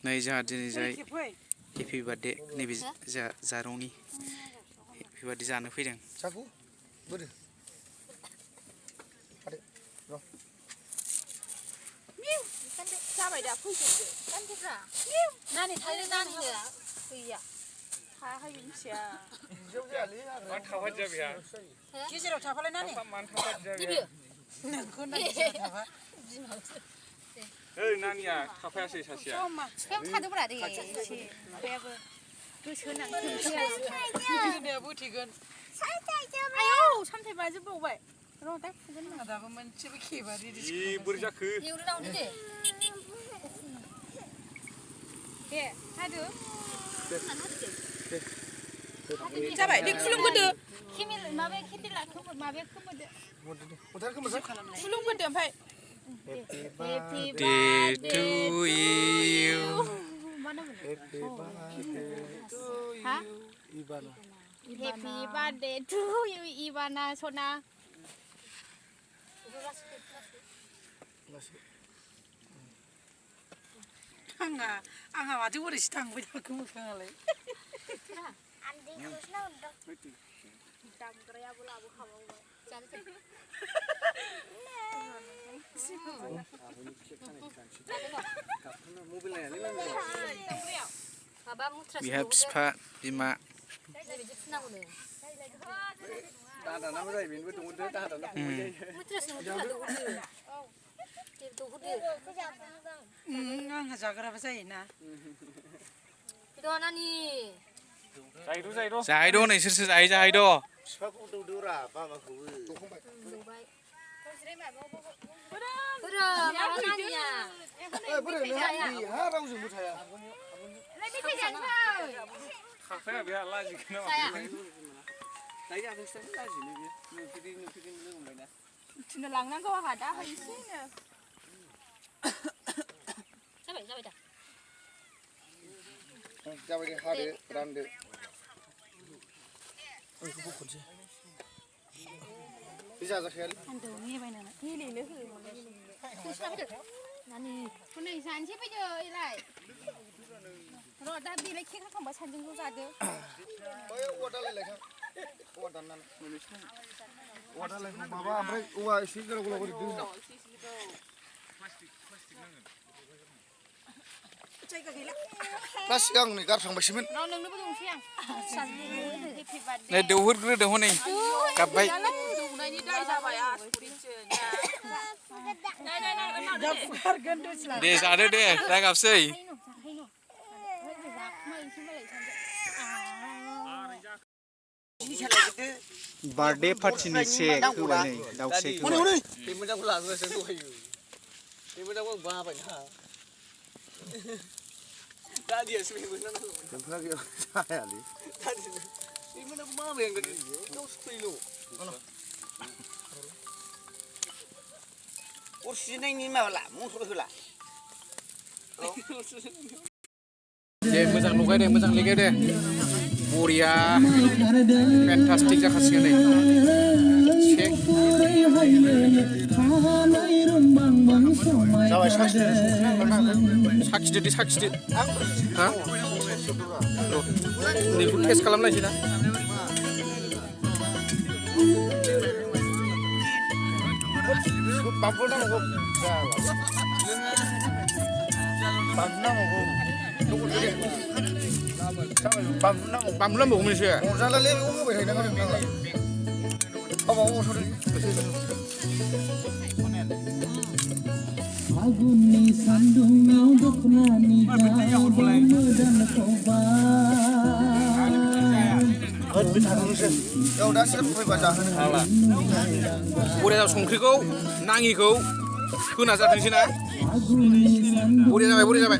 नै जोंहा दिनै जाय हेपि बार्थडे नैबे जारौनि हेपि बार्थडे जानो फैदों। साखु बोरो आरो र' जाबाय दा फैजोबदो गानजोफ्रा नानि थायो नानिनो गैया थायाहाय मिथिया बिदियाव जायालै मा थाफाद जाबाय गेजेराव थाफालाय नानि मानो थाफाद जाबाय नोंखौ नानि थाफा बिमासो ओइ नानिया थाफायासै सासेया बिफायाव थादोंब्रा दे एसे बिफायाबो गोसो होनानै बोथेगोन आयौ सामथाय बाजोबबावबाय र' दा फुगोन ना दाबो मोनसेबो खेबा रेडि बोरै जाखो एवनो दावनो दे दे हादो जाबाय दे खुलुमगोदो केमेल माबाया केन्देला खोमोद माबाया खोमोदो खुलुमगोदो ओमफ्राय Happy birthday to you. Happy birthday to you Ivana. Happy birthday to you Ivana Sona. आंहा माथो ओरैसो थांबाय थाखो मोखाङालाय दामग्रायाबो लाबोखाबावबाय बिहा बिफा बिमा दादानाबो जायो बेनोबो दङ दादाना फंबाय जायो आंहा जाग्राबो जायोना जाहैद' नोंसोरसो जाहैद' बिफाखौ दौदौरा बाबाखौबो दौखांबाय हा रावजोंबो थाया थाफाया बेहा लाजिगोन नामा दायो आंखौसो लाजिनो बे नुफेरै लोगो मोनबायना थिनो लांनांगौ आंहा दा हैसैनो जाबाय दा जाबाय दे हादो रानदो बेखौ बख'नोसै बे जाजाखायालै आन्दौ नेबायनानै गेलेनो हो नानि हनै जानोसै फैदो एलाय र' दा बेलाय केक हाखांबा सानजों ज' जादो बै औवा दालायलायखां औवा दाननानै औवा दालायखौ माबा ओमफ्राय औवा एसे गोलाव गोलाव ओरै दोनो जायगा गैला प्लास्टिक आं नै गारफ्लांबायसोमोन र' नोंनोबो दंसै आं हेपि बार्थडे नै दौहरग्रोदो हनै गाबबाय दौनायनि दाय जाबाय आसुरिसो दे जादो दे दा गाबसै बार्थडे पार्टिनि केक होबाय नै दाउसे होबाय बे मोजांखौ लाबोगासिनो दहायो बे मोजांखौ आं बाबायना दादियासो बे मोजांखौ जोंफ्रा गैया जायालै बे मोजांखौ बाबाय आं गोदो गावसो फैल' अर सुनायनि माबाला मटर होला दे मोजां लगाय दे मोजां लिगाय दे बरिया फेन्टास्टिक जाखासिगोन नै केक जाबाय साखिदो दे साखिदो हा नैखौ टेस्ट खालामनायसै ना बामबो नांगौ बानलु नांबावगौमोन एसे अरजालालै बेखौ होबाय थायो नालाय गावबा गाव अरस'दों फागुननि सान्दुंआव दखनानि गाव मोदानखौ औ दा सिगां फैबा जाहोनो बरिया संख्रिखौ नाङिखौ होना जाथोंसै ना बरिया जाबाय